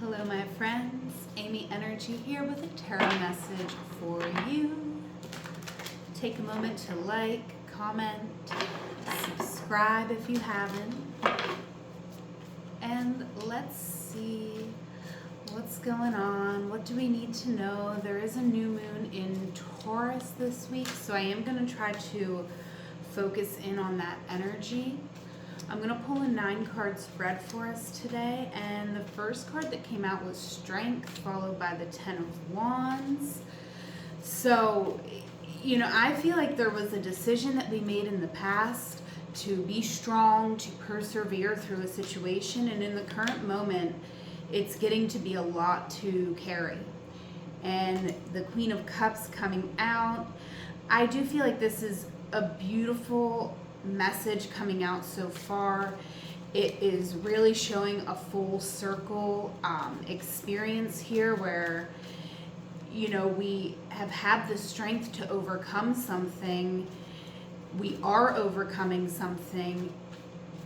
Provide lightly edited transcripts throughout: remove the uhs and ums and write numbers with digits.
Hello my friends, Amy Energy here with a tarot message for you. Take a moment to like, comment, subscribe if you haven't, and let's see what's going on. What do we need to know? There is a new moon in Taurus this week, so I am going to try to focus in on that energy. I'm going to pull a 9-card spread for us today, and the first card that came out was Strength, followed by the 10 of Wands. So, you know, I feel like there was a decision that we made in the past to be strong, to persevere through a situation, and in the current moment, it's getting to be a lot to carry. And the Queen of Cups coming out, I do feel like this is a beautiful message coming out so far. It is really showing a full circle experience here where, you know, we have had the strength to overcome something, we are overcoming something,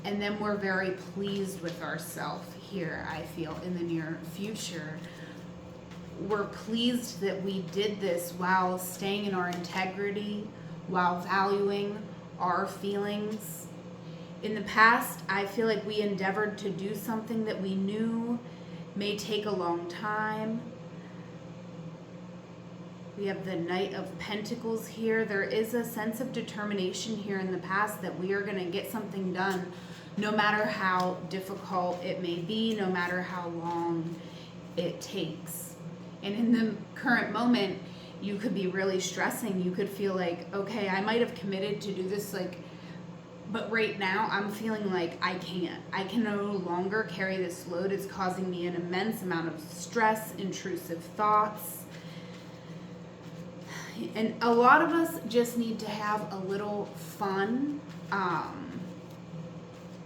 and then we're very pleased with ourselves here. I feel in the near future we're pleased that we did this while staying in our integrity, while valuing our feelings. In the past, I feel like we endeavored to do something that we knew may take a long time. We have the Knight of Pentacles here. There is a sense of determination here in the past that we are going to get something done, no matter how difficult it may be, no matter how long it takes. And in the current moment, you could be really stressing. You could feel like, okay, I might have committed to do this, but right now I'm feeling like I can no longer carry this load. It's causing me an immense amount of stress, intrusive thoughts. And a lot of us just need to have a little fun,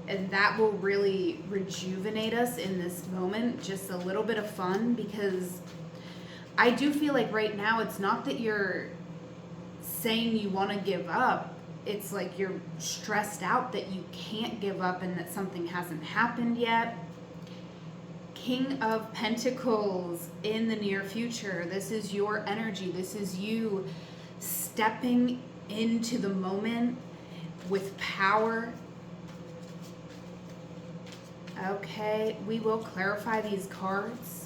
and that will really rejuvenate us in this moment, just a little bit of fun, because I do feel like right now it's not that you're saying you want to give up. It's like you're stressed out that you can't give up and that something hasn't happened yet. King of Pentacles in the near future. This is your energy. This is you stepping into the moment with power. Okay, we will clarify these cards.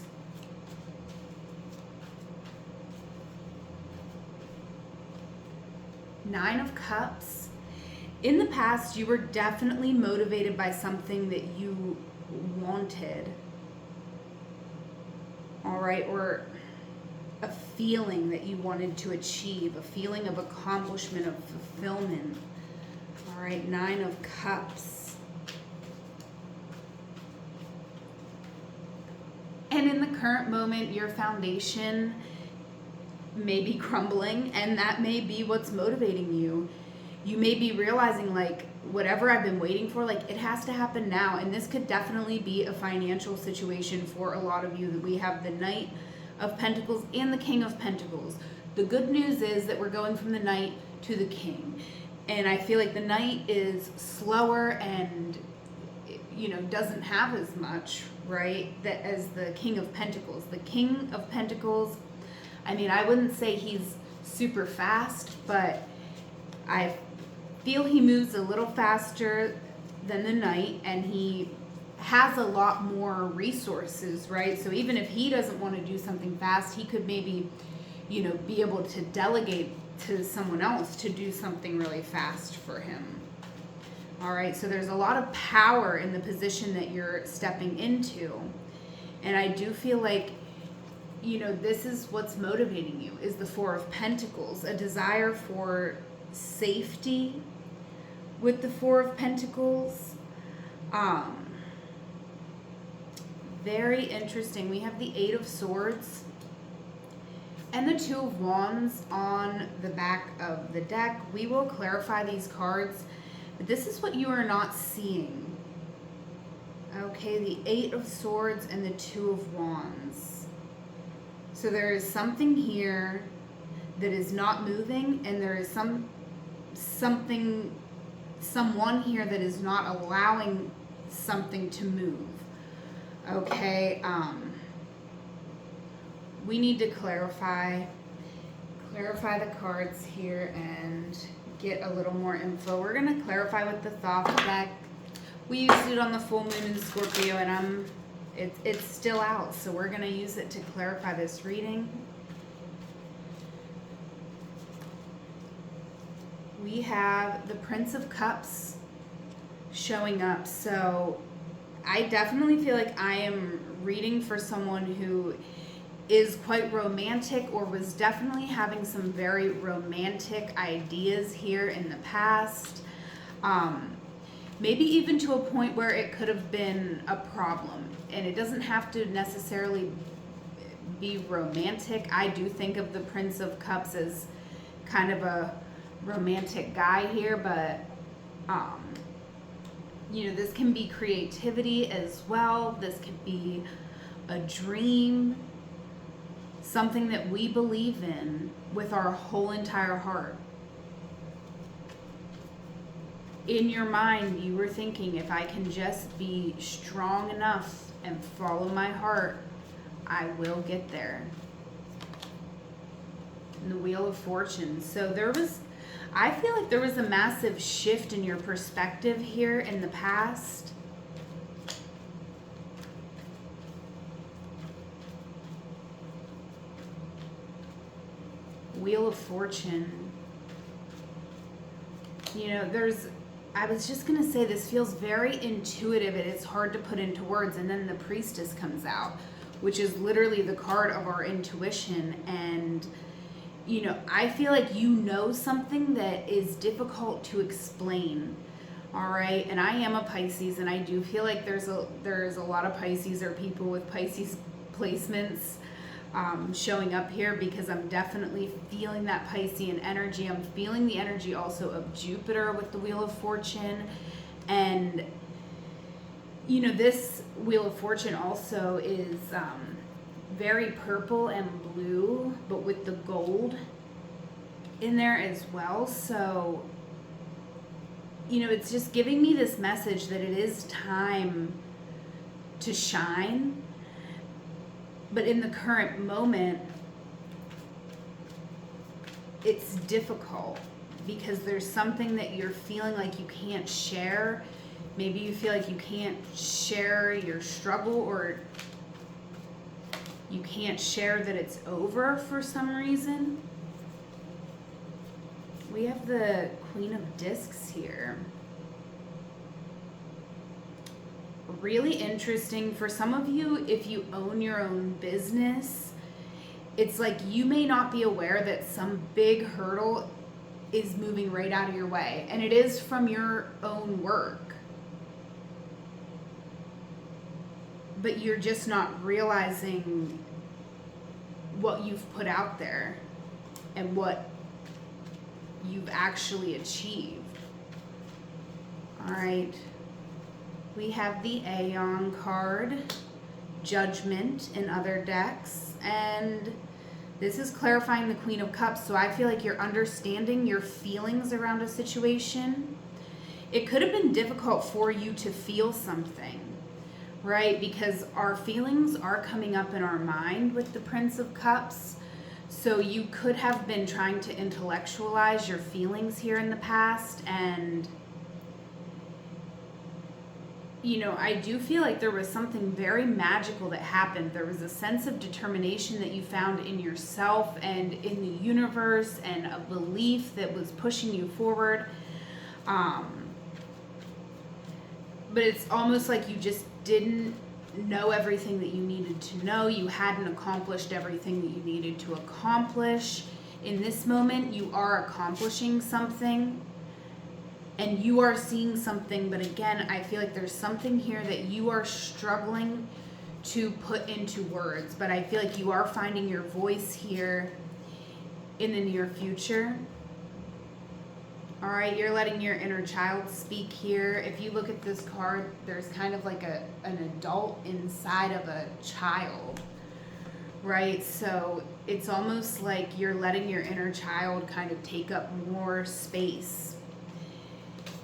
Nine of Cups. In the past, you were definitely motivated by something that you wanted. All right, or a feeling that you wanted to achieve, a feeling of accomplishment, of fulfillment. All right, 9 of Cups. And in the current moment, your foundation may be crumbling, and that may be what's motivating you. You may be realizing, like, whatever I've been waiting for, like, it has to happen now. And this could definitely be a financial situation for a lot of you. That we have the Knight of Pentacles and the King of Pentacles. The good news is that we're going from the Knight to the King, and I feel like the Knight is slower and, you know, doesn't have as much, right, that as the King of Pentacles. The King of Pentacles, I mean, I wouldn't say he's super fast, but I feel he moves a little faster than the Knight, and he has a lot more resources, right? So even if he doesn't want to do something fast, he could maybe, you know, be able to delegate to someone else to do something really fast for him. All right, so there's a lot of power in the position that you're stepping into. And I do feel like, you know, this is what's motivating you, is the 4 of Pentacles, a desire for safety with the 4 of Pentacles. Very interesting. We have the 8 of Swords and the 2 of Wands on the back of the deck. We will clarify these cards, but this is what you are not seeing. Okay, the 8 of Swords and the 2 of Wands. So there is something here that is not moving, and there is someone here that is not allowing something to move. Okay, we need to clarify the cards here and get a little more info. We're going to clarify with the Thoth deck. We used it on the full moon in Scorpio, and it's still out, so we're going to use it to clarify this reading. We have the Prince of Cups showing up, so I definitely feel like I am reading for someone who is quite romantic or was definitely having some very romantic ideas here in the past. Maybe even to a point where it could have been a problem. And it doesn't have to necessarily be romantic. I do think of the Prince of Cups as kind of a romantic guy here, but this can be creativity as well. This could be a dream, something that we believe in with our whole entire heart. In your mind, you were thinking, if I can just be strong enough and follow my heart, I will get there. And the Wheel of Fortune. So I feel like there was a massive shift in your perspective here in the past. Wheel of Fortune. I was just going to say, this feels very intuitive and it's hard to put into words. And then the Priestess comes out, which is literally the card of our intuition. And, I feel like something that is difficult to explain. All right. And I am a Pisces, and I do feel like there's a lot of Pisces or people with Pisces placements showing up here, because I'm definitely feeling that Piscean energy. I'm feeling the energy also of Jupiter with the Wheel of Fortune. And, this Wheel of Fortune also is very purple and blue, but with the gold in there as well. So, it's just giving me this message that it is time to shine. But in the current moment, it's difficult because there's something that you're feeling like you can't share. Maybe you feel like you can't share your struggle, or you can't share that it's over for some reason. We have the Queen of Discs here. Really interesting for some of you. If you own your own business, it's like you may not be aware that some big hurdle is moving right out of your way, and it is from your own work, but you're just not realizing what you've put out there and what you've actually achieved. All right. We have the Aeon card, Judgment in other decks, and this is clarifying the Queen of Cups. So I feel like you're understanding your feelings around a situation. It could have been difficult for you to feel something, right? Because our feelings are coming up in our mind with the Prince of Cups. So you could have been trying to intellectualize your feelings here in the past, and I do feel like there was something very magical that happened. There was a sense of determination that you found in yourself and in the universe, and a belief that was pushing you forward. But it's almost like you just didn't know everything that you needed to know. You hadn't accomplished everything that you needed to accomplish. In this moment, you are accomplishing something. And you are seeing something, but again, I feel like there's something here that you are struggling to put into words. But I feel like you are finding your voice here in the near future. All right, you're letting your inner child speak here. If you look at this card, there's kind of like an adult inside of a child, right? So it's almost like you're letting your inner child kind of take up more space.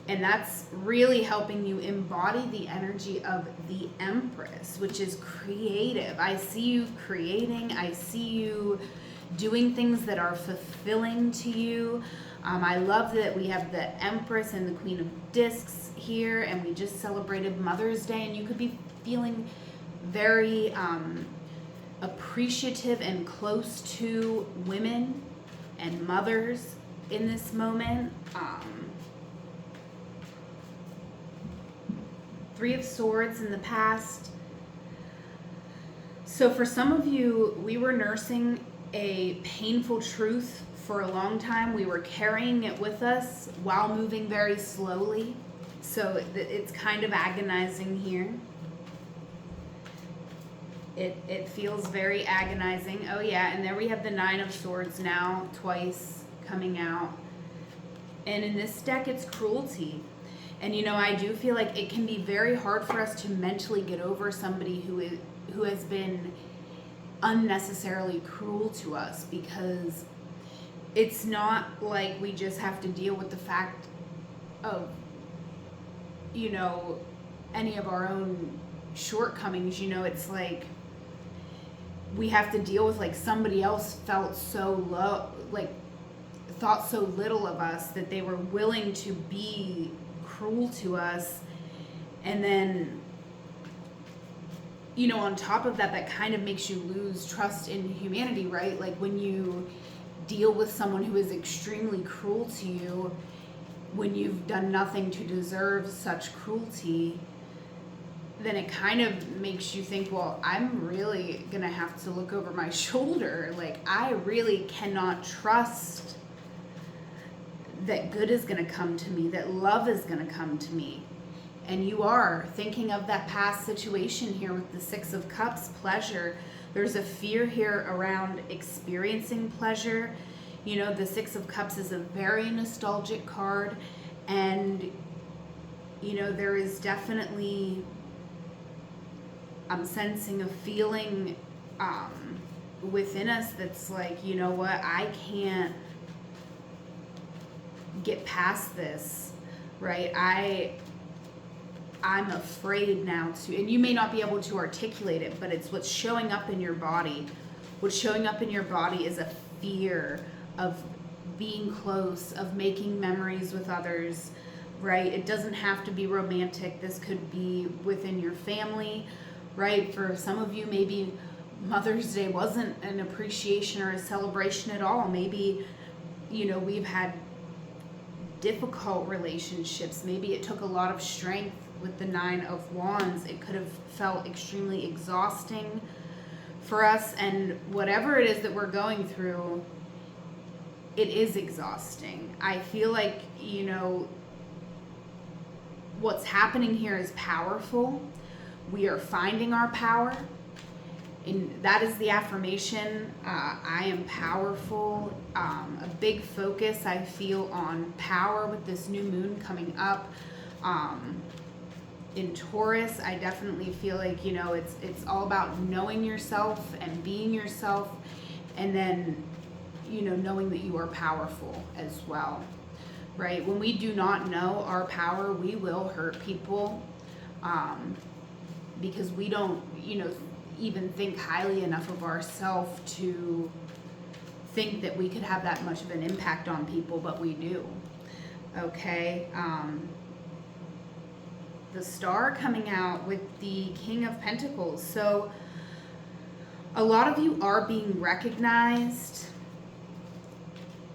And that's really helping you embody the energy of the Empress, which is creative. I see you creating. I see you doing things that are fulfilling to you. I love that we have the Empress and the Queen of Discs here, and we just celebrated Mother's Day, and you could be feeling very appreciative and close to women and mothers in this moment. Three of Swords in the past. So for some of you, we were nursing a painful truth for a long time. We were carrying it with us while moving very slowly. So it's kind of agonizing here. It feels very agonizing. Oh yeah, and there we have the Nine of Swords now, twice coming out. And in this deck, it's cruelty. And you know, I do feel like it can be very hard for us to mentally get over somebody who has been unnecessarily cruel to us, because it's not like we just have to deal with the fact of, you know, any of our own shortcomings. You know, it's like we have to deal with, like, somebody else felt so low, like thought so little of us that they were willing to be cruel to us. And then, you know, on top of that, that kind of makes you lose trust in humanity, right? Like when you deal with someone who is extremely cruel to you, when you've done nothing to deserve such cruelty, then it kind of makes you think, well, I'm really gonna have to look over my shoulder. Like, I really cannot trust that good is going to come to me, that love is going to come to me. And you are thinking of that past situation here with the Six of Cups, pleasure. There's a fear here around experiencing pleasure. You know, the Six of Cups is a very nostalgic card, and you know, there is definitely, I'm sensing a feeling within us that's like, you know what, I can't get past this, right? I'm afraid now to, and you may not be able to articulate it, but it's what's showing up in your body. What's showing up in your body is a fear of being close, of making memories with others, right? It doesn't have to be romantic. This could be within your family, right? For some of you, maybe Mother's Day wasn't an appreciation or a celebration at all. Maybe, you know, we've had difficult relationships. Maybe it took a lot of strength with the Nine of Wands. It could have felt extremely exhausting for us, and whatever it is that we're going through, it is exhausting. I feel like, you know, what's happening here is powerful. We are finding our power, and that is the affirmation. I am powerful. A big focus I feel on power with this new moon coming up. In Taurus, I definitely feel like, you know, it's all about knowing yourself and being yourself, and then, you know, knowing that you are powerful as well, right? When we do not know our power, we will hurt people, because we don't, you know, even think highly enough of ourselves to think that we could have that much of an impact on people, but we do. Okay. The Star coming out with the King of Pentacles. So a lot of you are being recognized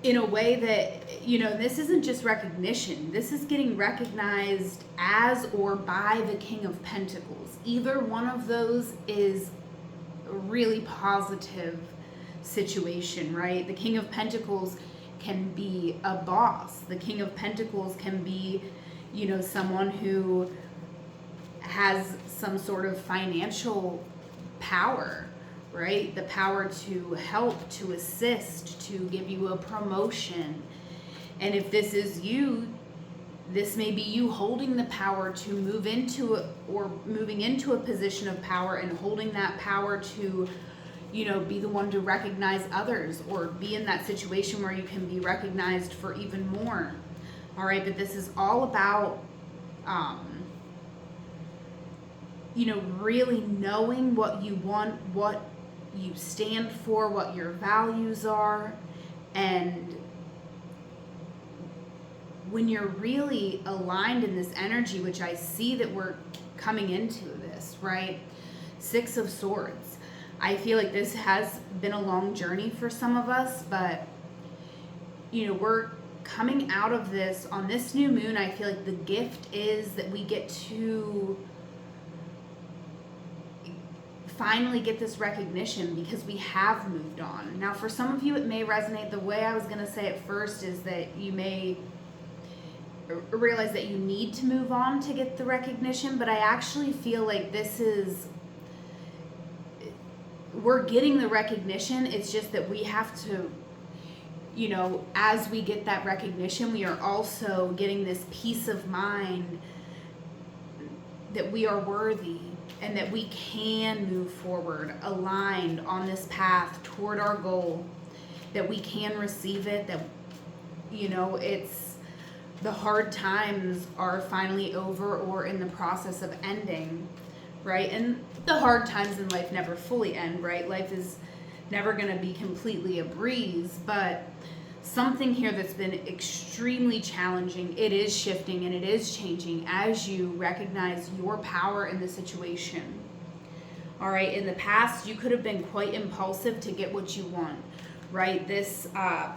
in a way that, you know, this isn't just recognition. This is getting recognized as or by the King of Pentacles. Either one of those is a really positive situation, right? The King of Pentacles can be a boss. The King of Pentacles can be, you know, someone who has some sort of financial power, right? The power to help, to assist, to give you a promotion. And if this is you, this may be you holding the power to move into or moving into a position of power and holding that power to, you know, be the one to recognize others, or be in that situation where you can be recognized for even more. All right, but this is all about, really knowing what you want, what you stand for, what your values are. And when you're really aligned in this energy, which I see that we're coming into this, right? Six of Swords. I feel like this has been a long journey for some of us, but, we're coming out of this on this new moon. I feel like the gift is that we get to finally get this recognition because we have moved on. Now, for some of you, it may resonate. The way I was going to say it first is that you may realize that you need to move on to get the recognition, but I actually feel like we're getting the recognition. It's just that we have to, as we get that recognition, we are also getting this peace of mind that we are worthy and that we can move forward aligned on this path toward our goal, that we can receive it, that, it's the hard times are finally over or in the process of ending, right? And the hard times in life never fully end, right? Life is never going to be completely a breeze, but something here that's been extremely challenging, it is shifting and it is changing as you recognize your power in the situation. All right, in the past, you could have been quite impulsive to get what you want, right? This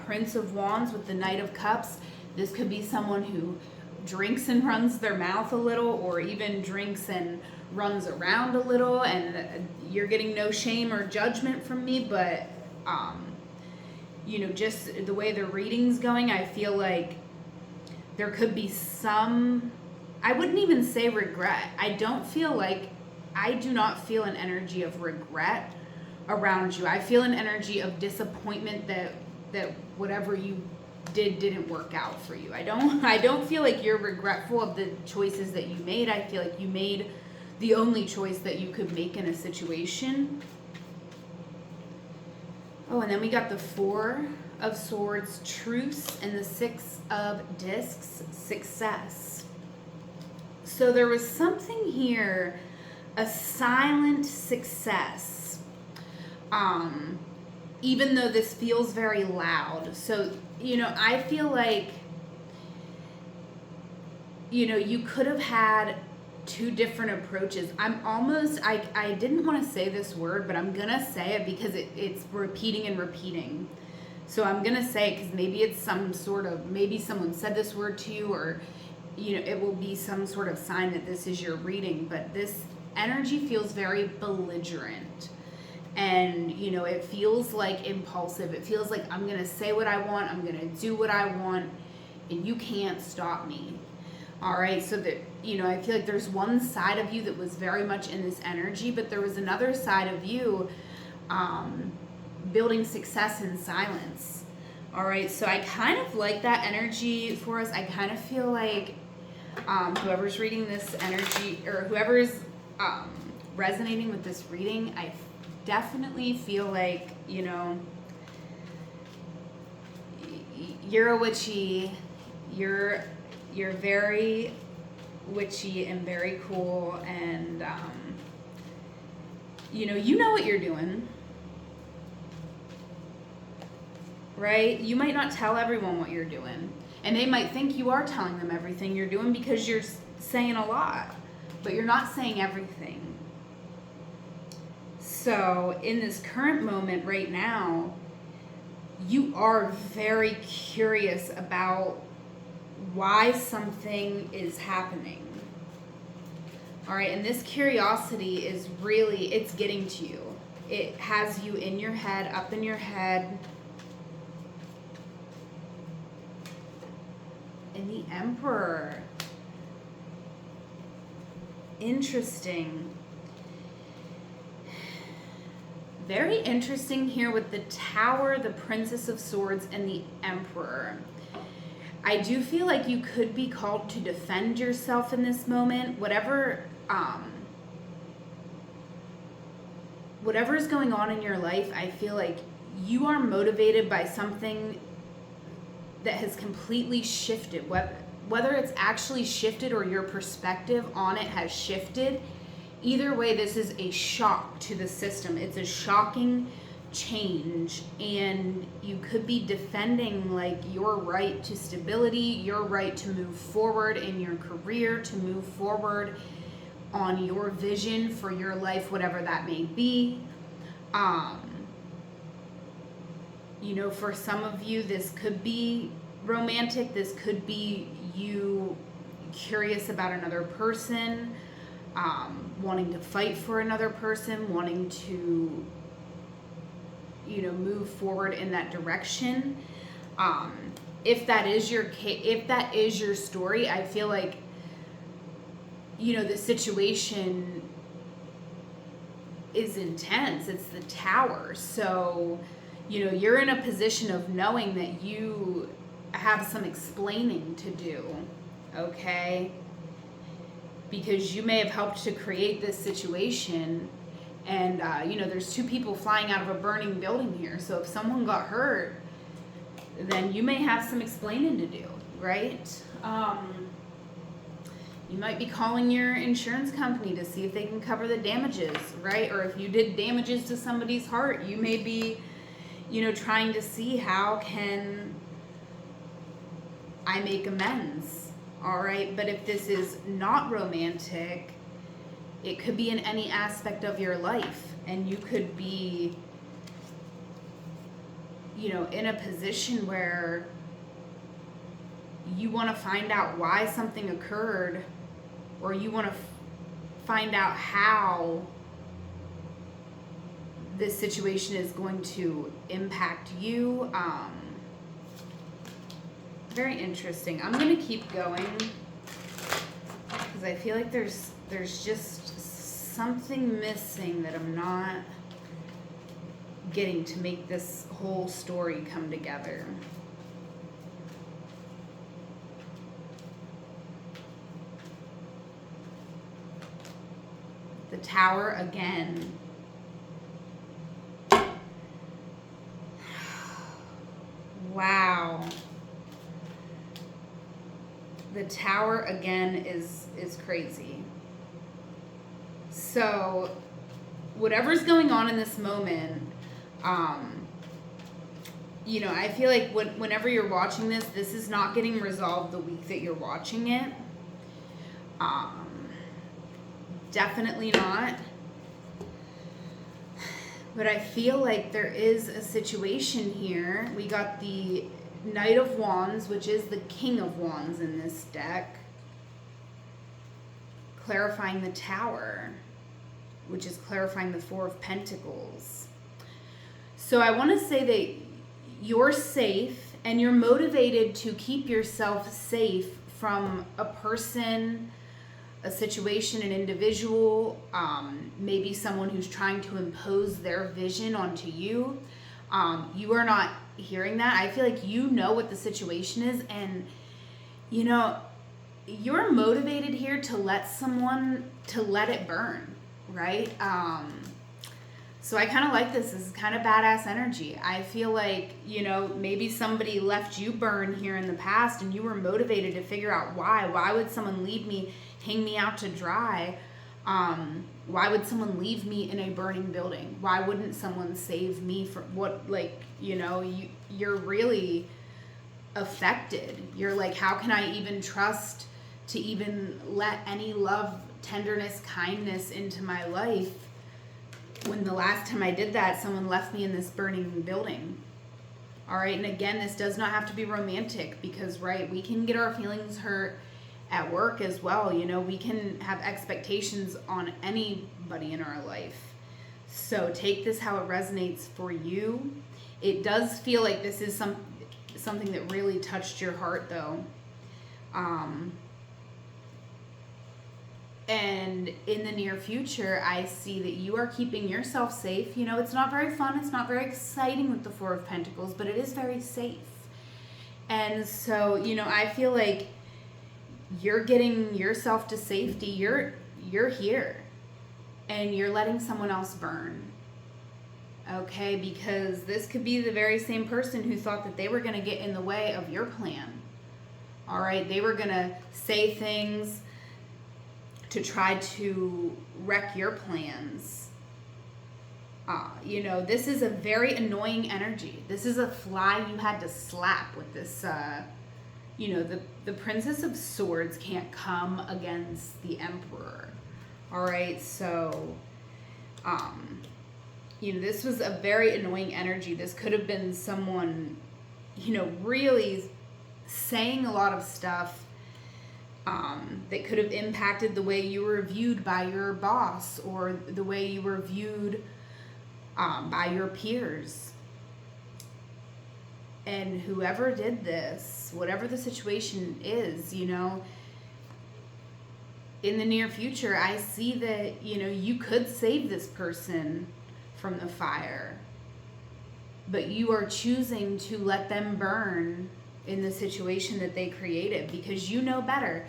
Prince of Wands with the Knight of Cups, this could be someone who drinks and runs their mouth a little, or even drinks and runs around a little, and you're getting no shame or judgment from me, but just the way the reading's going, I feel like there could be some, I wouldn't even say regret. I do not feel an energy of regret around you. I feel an energy of disappointment that whatever you didn't work out for you. I don't feel like you're regretful of the choices that you made. I feel like you made the only choice that you could make in a situation. Oh, and then we got the Four of Swords, truce, and the Six of Discs, success. So there was something here, a silent success, even though this feels very loud. So, I feel like, you could have had two different approaches. I didn't want to say this word, but I'm going to say it because it's repeating and repeating. So I'm going to say it because maybe it's maybe someone said this word to you, or, it will be some sort of sign that this is your reading. But this energy feels very belligerent. And, it feels like impulsive. It feels like I'm going to say what I want. I'm going to do what I want. And you can't stop me. All right. So that, I feel like there's one side of you that was very much in this energy, but there was another side of you building success in silence. All right. So I kind of like that energy for us. I kind of feel like whoever's reading this energy, or whoever's resonating with this reading, I definitely feel like, you're a witchy, you're very witchy and very cool, and you know what you're doing, right? You might not tell everyone what you're doing, and they might think you are telling them everything you're doing because you're saying a lot, but you're not saying everything. So in this current moment right now, you are very curious about why something is happening. All right, and this curiosity is really, it's getting to you. It has you in your head, up in your head. And the Emperor. Interesting. Very interesting here with the Tower, the Princess of Swords, and the Emperor. I do feel like you could be called to defend yourself in this moment. Whatever is going on in your life, I feel like you are motivated by something that has completely shifted. whether it's actually shifted or your perspective on it has shifted, either way, this is a shock to the system. It's a shocking change, and you could be defending like your right to stability, your right to move forward in your career, to move forward on your vision for your life, whatever that may be. You know, for some of you, this could be romantic. This could be you curious about another person, wanting to fight for another person, wanting to, you know, move forward in that direction. If that is your if that is your story, I feel like, you know, the situation is intense. It's the Tower. So, you know, you're in a position of knowing that you have some explaining to do, okay? Because you may have helped to create this situation, and, you know, there's two people flying out of a burning building here. So if someone got hurt, then you may have some explaining to do, right? You might be calling your insurance company to see if they can cover the damages, right? Or if you did damages to somebody's heart, you may be, you know, trying to see how can I make amends, all right? But if this is not romantic, it could be in any aspect of your life, and you could be, you know, in a position where you want to find out why something occurred, or you want to find out how this situation is going to impact you. Very interesting. I'm going to keep going because I feel like there's just something missing that I'm not getting to make this whole story come together. The Tower again. Wow. The Tower again is crazy. So whatever's going on in this moment, you know, I feel like whenever you're watching this, this is not getting resolved the week that you're watching it. Definitely not. But I feel like there is a situation here. We got the Knight of Wands, which is the King of Wands in this deck, clarifying the Tower, which is clarifying the Four of Pentacles. So I want to say that you're safe, and you're motivated to keep yourself safe from a person, a situation, an individual, maybe someone who's trying to impose their vision onto you. You are not hearing that. I feel like you know what the situation is, and you know, you're motivated here to let it burn, right? So I kind of like this. This is kind of badass energy. I feel like, you know, maybe somebody left you burn here in the past, and you were motivated to figure out why. Why would someone leave me, hang me out to dry? Why would someone leave me in a burning building? Why wouldn't someone save me from what, like, you know, you're really affected. You're like, how can I even trust to even let any love, tenderness, kindness into my life when the last time I did that, someone left me in this burning building? All right. And again, this does not have to be romantic, because, right, we can get our feelings hurt at work as well. You know, we can have expectations on anybody in our life. So take this how it resonates for you. It does feel like this is something that really touched your heart, though. And in the near future, I see that you are keeping yourself safe. You know, it's not very fun. It's not very exciting with the Four of Pentacles, but it is very safe. And so, you know, I feel like you're getting yourself to safety. You're here, and you're letting someone else burn. Okay, because this could be the very same person who thought that they were going to get in the way of your plan. All right, they were gonna say things to try to wreck your plans. This is a very annoying energy. This is a fly you had to slap with this. The Princess of Swords can't come against the Emperor. All right, so, this was a very annoying energy. This could have been someone, really saying a lot of stuff that could have impacted the way you were viewed by your boss or the way you were viewed by your peers. And whoever did this, whatever the situation is, in the near future, I see that, you could save this person from the fire, but you are choosing to let them burn in the situation that they created because you know better.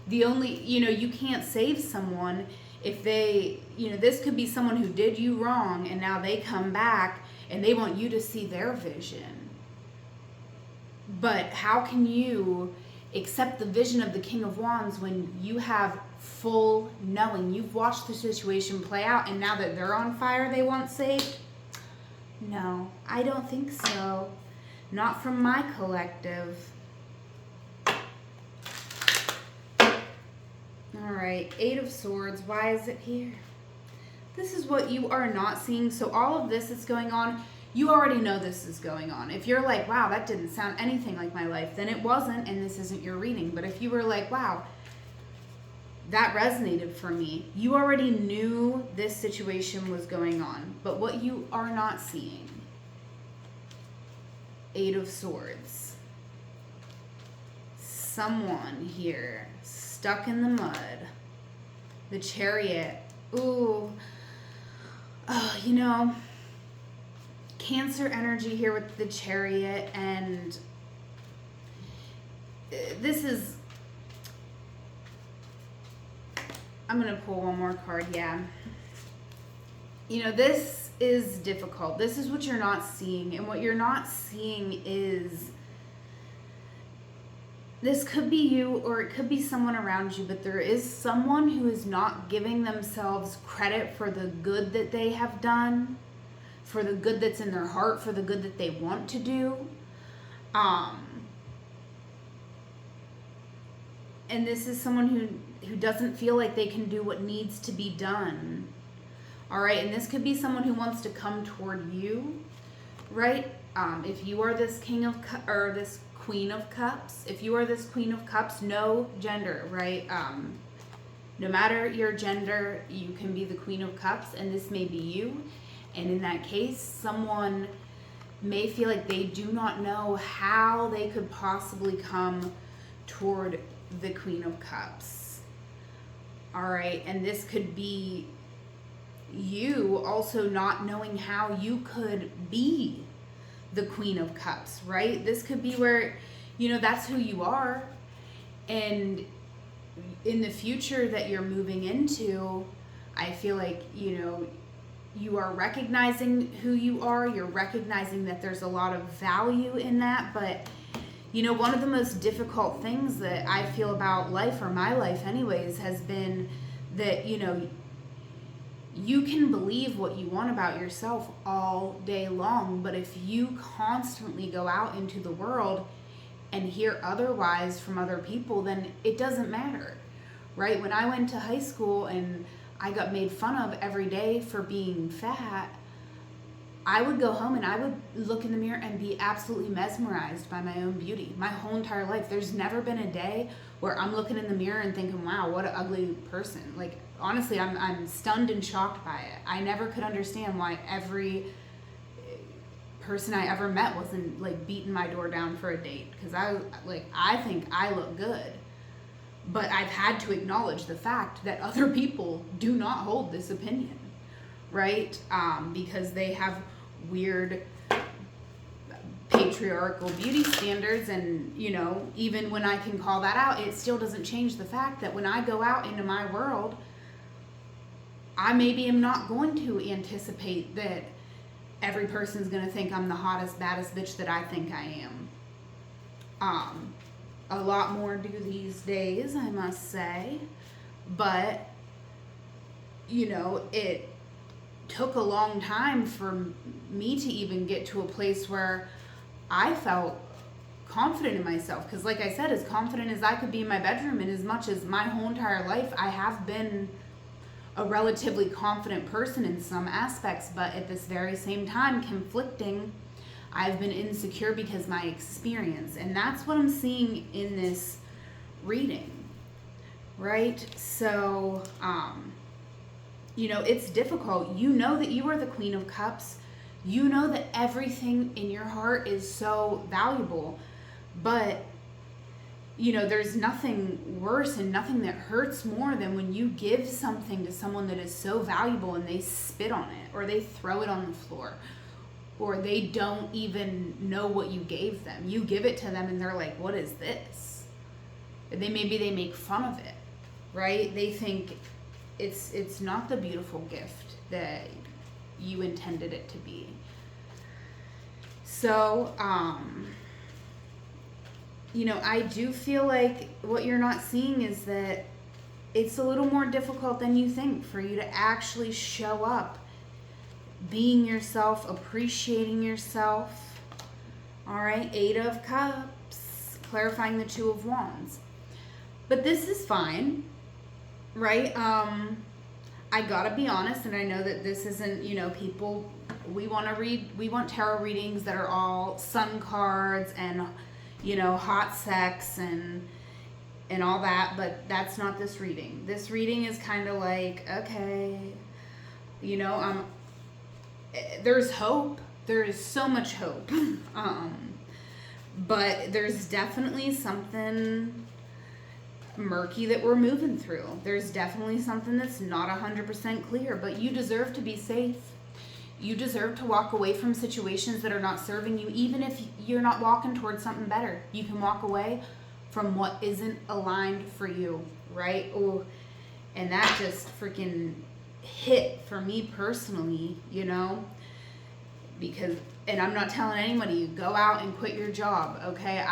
The only, you can't save someone if they, this could be someone who did you wrong and now they come back and they want you to see their vision. But how can you accept the vision of the King of Wands when you have full knowing? You've watched the situation play out and now that they're on fire, they want saved? No, I don't think so. Not from my collective. All right, Eight of Swords. Why is it here? This is what you are not seeing. So all of this is going on. You already know this is going on. If you're like, wow, that didn't sound anything like my life, then it wasn't, and this isn't your reading. But if you were like, wow, that resonated for me, you already knew this situation was going on. But what you are not seeing, Eight of Swords. Someone here stuck in the mud. The Chariot. Ooh. Oh, Cancer energy here with the Chariot, and this is, I'm going to pull one more card, yeah. This is difficult. This is what you're not seeing, and what you're not seeing is, this could be you or it could be someone around you, but there is someone who is not giving themselves credit for the good that they have done, for the good that's in their heart, for the good that they want to do. And this is someone who doesn't feel like they can do what needs to be done. All right, and this could be someone who wants to come toward you, right? If you are this this Queen of Cups, if you are this Queen of Cups, no gender, right? No matter your gender, you can be the Queen of Cups, and this may be you. And in that case, someone may feel like they do not know how they could possibly come toward the Queen of Cups. All right, and this could be you also not knowing how you could be the Queen of Cups, right? This could be where, that's who you are. And in the future that you're moving into, I feel like, you are recognizing who you are. You're recognizing that there's a lot of value in that. But, one of the most difficult things that I feel about life, or my life anyways, has been that, you can believe what you want about yourself all day long. But if you constantly go out into the world and hear otherwise from other people, then it doesn't matter, right? When I went to high school and I got made fun of every day for being fat, I would go home and I would look in the mirror and be absolutely mesmerized by my own beauty. My whole entire life, there's never been a day where I'm looking in the mirror and thinking, wow, what an ugly person. Like, honestly, I'm stunned and shocked by it. I never could understand why every person I ever met wasn't like beating my door down for a date, because I think I look good. But I've had to acknowledge the fact that other people do not hold this opinion, right? Because they have weird patriarchal beauty standards, and even when I can call that out, it still doesn't change the fact that when I go out into my world, I maybe am not going to anticipate that every person's going to think I'm the hottest, baddest bitch that I think I am. a lot more do these days, I must say. But, you know, it took a long time for me to even get to a place where I felt confident in myself. Because like I said, as confident as I could be in my bedroom, and as much as my whole entire life I have been a relatively confident person in some aspects, but at this very same time, conflicting. I've been insecure because my experience, and that's what I'm seeing in this reading, right? So, you know, it's difficult. You know that you are the Queen of Cups. You know that everything in your heart is so valuable, but you know, there's nothing worse and nothing that hurts more than when you give something to someone that is so valuable and they spit on it, or they throw it on the floor, or they don't even know what you gave them. You give it to them and they're like, what is this? Maybe they make fun of it, right? They think it's not the beautiful gift that you intended it to be. So, you know, I do feel like what you're not seeing is that it's a little more difficult than you think for you to actually show up, being yourself, appreciating yourself. All right, 8 of Cups, clarifying the 2 of Wands. But this is fine, right? I gotta be honest, and I know that this isn't, you know, people, we want tarot readings that are all sun cards and, you know, hot sex and all that, but that's not this reading. This reading is kind of like, okay, you know, there's hope. There is so much hope. But there's definitely something murky that we're moving through. There's definitely something that's not 100% clear, but you deserve to be safe. You deserve to walk away from situations that are not serving you, even if you're not walking towards something better. You can walk away from what isn't aligned for you, right? Oh, and that just freaking hit for me personally, you know, because, and I'm not telling anybody, go out and quit your job, okay?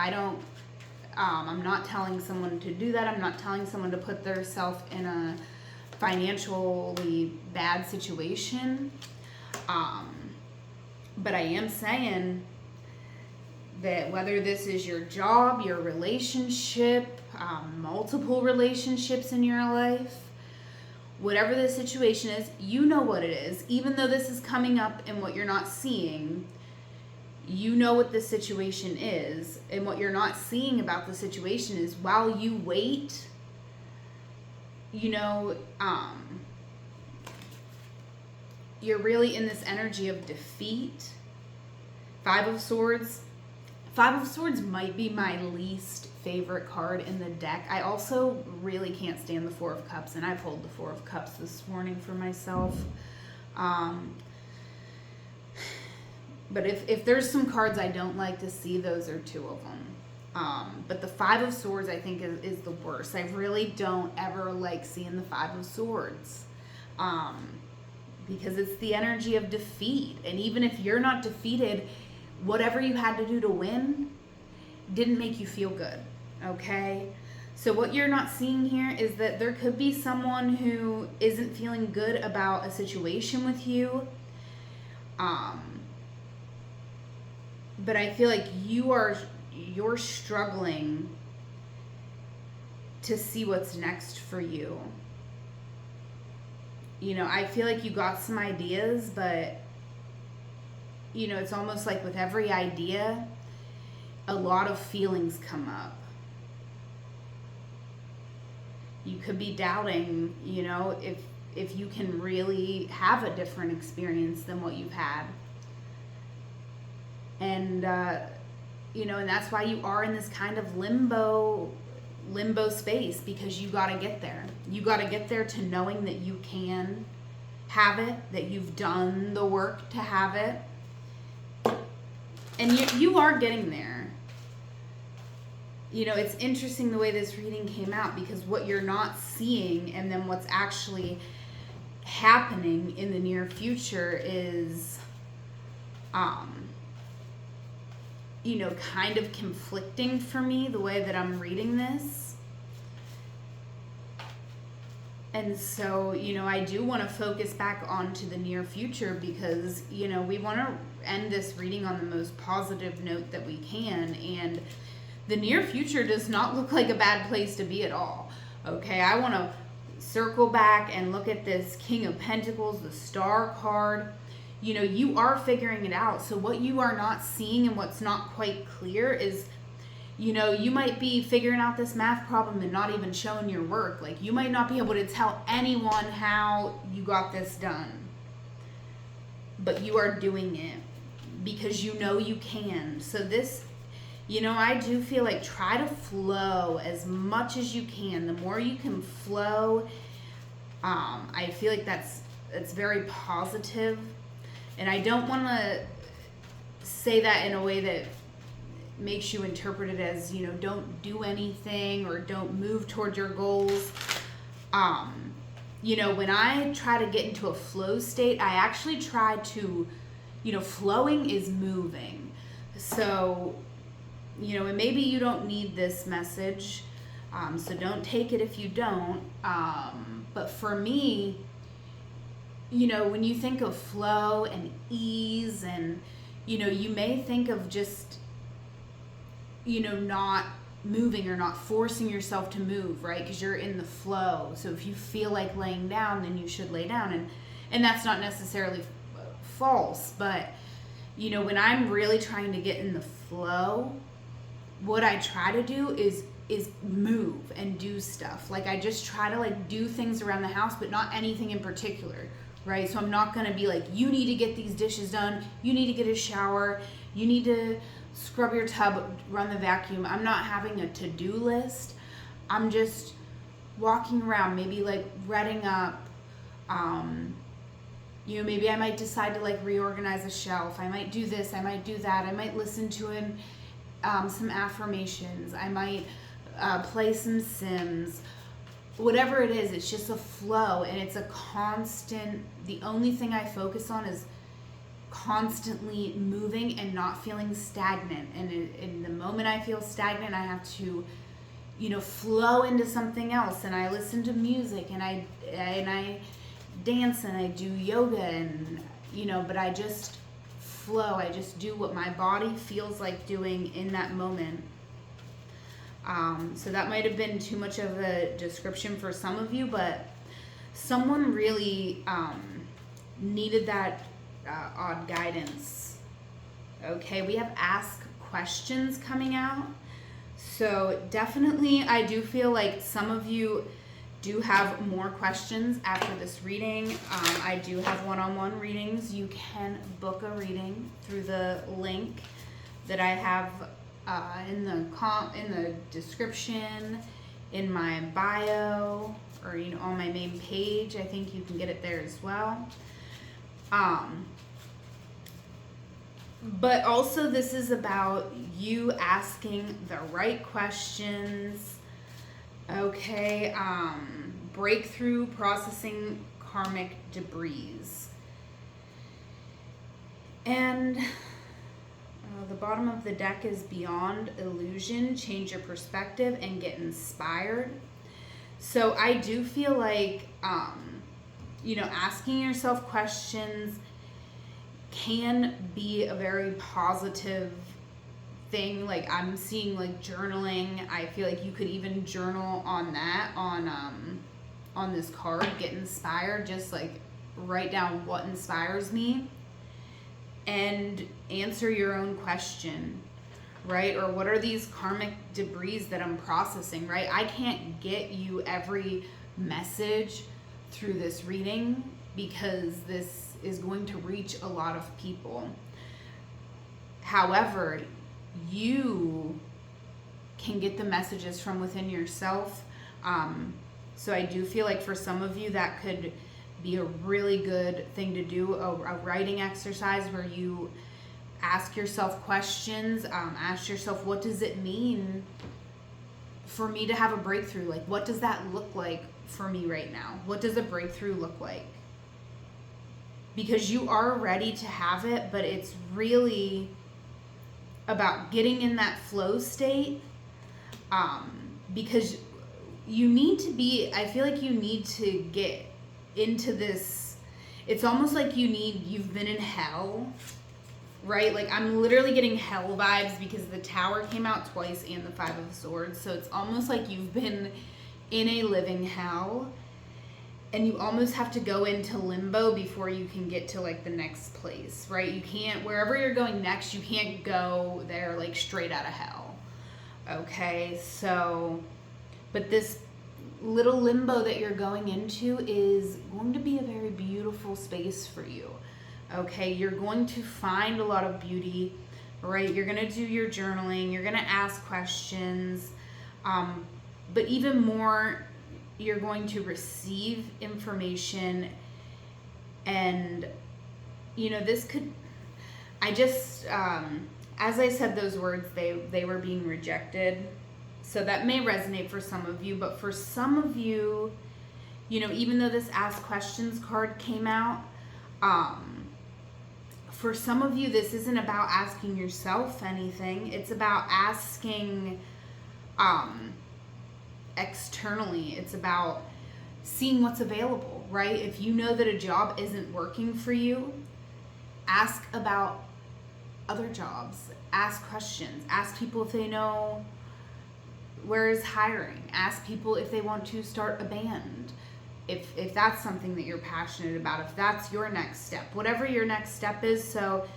I'm not telling someone to do that. I'm not telling someone to put themselves in a financially bad situation. But I am saying that whether this is your job, your relationship, multiple relationships in your life, whatever the situation is, you know what it is. Even though this is coming up and what you're not seeing, you know what the situation is. And what you're not seeing about the situation is while you wait, you know, you're really in this energy of defeat. 5 of Swords. 5 of Swords might be my least favorite card in the deck. I also really can't stand the 4 of Cups, and I pulled the 4 of Cups this morning for myself. But if there's some cards I don't like to see, those are 2 of them. But the 5 of Swords, I think, is the worst. I really don't ever like seeing the 5 of Swords. Because it's the energy of defeat. And even if you're not defeated, whatever you had to do to win didn't make you feel good, okay? So what you're not seeing here is that there could be someone who isn't feeling good about a situation with you. But I feel like you're struggling to see what's next for you. You know, I feel like you got some ideas, but, you know, it's almost like with every idea, a lot of feelings come up. You could be doubting, you know, if you can really have a different experience than what you've had. And, you know, and that's why you are in this kind of limbo space, because you got to get there. You got to get there to knowing that you can have it, that you've done the work to have it. And you are getting there. You know, it's interesting the way this reading came out, because what you're not seeing and then what's actually happening in the near future is kind of conflicting for me the way that I'm reading this. And so, I do want to focus back onto the near future because, we want to end this reading on the most positive note that we can. And the near future does not look like a bad place to be at all. Okay, I want to circle back and look at this King of Pentacles, the Star card. You are figuring it out. So what you are not seeing and what's not quite clear is, you might be figuring out this math problem and not even showing your work. Like, you might not be able to tell anyone how you got this done. But you are doing it because you can. So this, I do feel like try to flow as much as you can. The more you can flow, I feel like that's very positive. And I don't want to say that in a way that makes you interpret it as, don't do anything or don't move toward your goals. When I try to get into a flow state, I actually try to, flowing is moving. So, and maybe you don't need this message, so don't take it if you don't. But for me, when you think of flow and ease and, you may think of just, not moving or not forcing yourself to move, right? Because you're in the flow. So if you feel like laying down, then you should lay down. And that's not necessarily false. But, when I'm really trying to get in the flow, what I try to do is move and do stuff. Like, I just try to do things around the house, but not anything in particular, right? So I'm not going to be like, you need to get these dishes done. You need to get a shower. You need to scrub your tub, run the vacuum. I'm not having a to-do list. I'm just walking around, maybe reading up. Maybe I might decide to reorganize a shelf. I might do this. I might do that. I might listen to some affirmations. I might play some Sims. Whatever it is, it's just a flow, and it's a constant. The only thing I focus on is constantly moving and not feeling stagnant. And in the moment I feel stagnant, I have to, flow into something else. And I listen to music, and I dance, and I do yoga, and but I just flow. I just do what my body feels like doing in that moment. So that might have been too much of a description for some of you, but someone really needed that odd guidance. Okay, we have ask questions coming out. So definitely, I do feel like some of you do have more questions after this reading. I do have one-on-one readings. You can book a reading through the link that I have in the description, in my bio, or on my main page. I think you can get it there as well. But also, this is about you asking the right questions. Okay, breakthrough, processing karmic debris. And the bottom of the deck is beyond illusion, change your perspective and get inspired. So I do feel like, asking yourself questions can be a very positive thing. Like, I'm seeing journaling. I feel like you could even journal on that, on this card, get inspired. Just write down what inspires me and answer your own question, right? Or what are these karmic debris that I'm processing, right? I can't get you every message through this reading because this is going to reach a lot of people. However, you can get the messages from within yourself. So I do feel like for some of you that could be a really good thing to do, a writing exercise where you ask yourself questions. Ask yourself, what does it mean for me to have a breakthrough? Like, what does that look like for me right now? What does a breakthrough look like? Because you are ready to have it, but it's really about getting in that flow state, because you need to be, I feel like you need to get into this. It's almost like you've been in hell, right? Like, I'm literally getting hell vibes because the Tower came out twice and the Five of Swords. So it's almost like you've been in a living hell, and you almost have to go into limbo before you can get to like the next place, right? You can't, wherever you're going next, you can't go there like straight out of hell. Okay, so, but this little limbo that you're going into is going to be a very beautiful space for you. Okay, you're going to find a lot of beauty, right? You're going to do your journaling, you're going to ask questions, but even more, you're going to receive information. And, you know, this could, I just, as I said those words, they were being rejected. So that may resonate for some of you, but for some of you, you know, even though this ask questions card came out, for some of you, this isn't about asking yourself anything. It's about asking, externally. It's about seeing what's available, right? If you know that a job isn't working for you, ask about other jobs. Ask questions. Ask people if they know where is hiring. Ask people if they want to start a band. If that's something that you're passionate about, if that's your next step, whatever your next step is. So,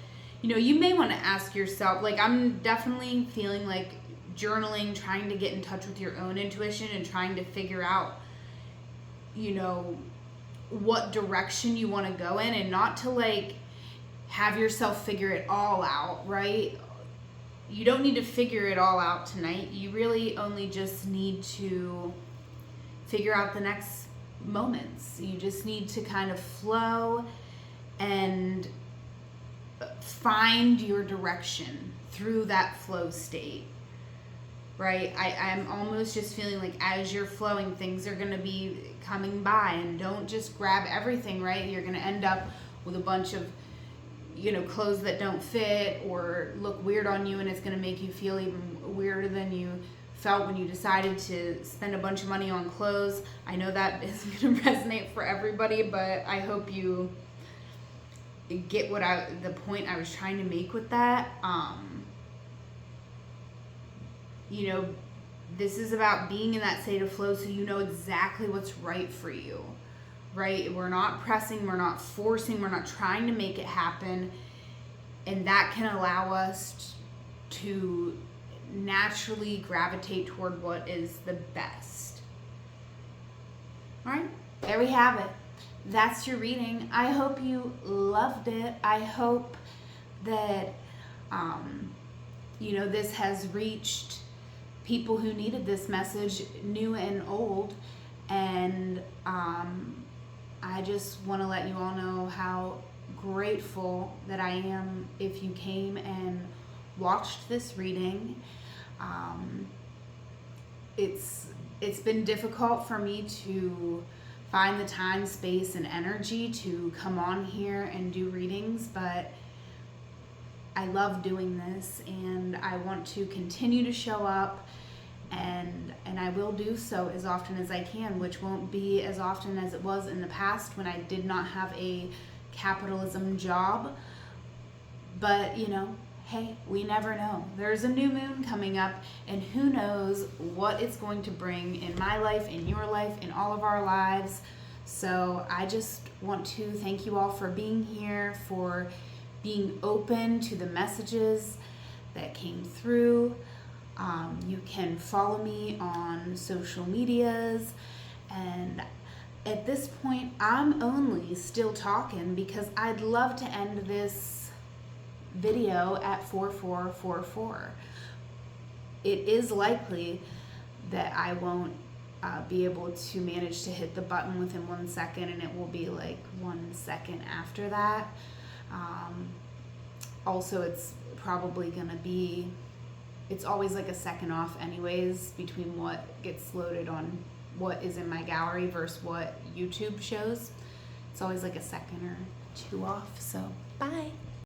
you know, you may want to ask yourself, like, I'm definitely feeling like journaling, trying to get in touch with your own intuition and trying to figure out, you know, what direction you want to go in, and not to like have yourself figure it all out, right? You don't need to figure it all out tonight. You really only just need to figure out the next moments. You just need to kind of flow and find your direction through that flow state. Right? I'm almost just feeling like as you're flowing, things are going to be coming by, and don't just grab everything, right? You're going to end up with a bunch of, you know, clothes that don't fit or look weird on you, and it's going to make you feel even weirder than you felt when you decided to spend a bunch of money on clothes. I know that isn't going to resonate for everybody, but I hope you get the point I was trying to make with that. You know, this is about being in that state of flow so you know exactly what's right for you, right? We're not pressing, we're not forcing, we're not trying to make it happen. And that can allow us to naturally gravitate toward what is the best. All right, there we have it. That's your reading. I hope you loved it. I hope that, you know, this has reached people who needed this message, new and old. And I just want to let you all know how grateful that I am if you came and watched this reading. It's been difficult for me to find the time, space, and energy to come on here and do readings, but I love doing this, and I want to continue to show up, and I will do so as often as I can, which won't be as often as it was in the past when I did not have a capitalism job. But, you know, hey, we never know. There's a new moon coming up, and who knows what it's going to bring in my life, in your life, in all of our lives. So I just want to thank you all for being here, for being open to the messages that came through. You can follow me on social medias, and at this point I'm only still talking because I'd love to end this video at 4444. It is likely that I won't be able to manage to hit the button within 1 second, and it will be like 1 second after that. Also, it's probably gonna be, it's always like a second off anyways between what gets loaded on what is in my gallery versus what YouTube shows. It's always like a second or two off. So bye.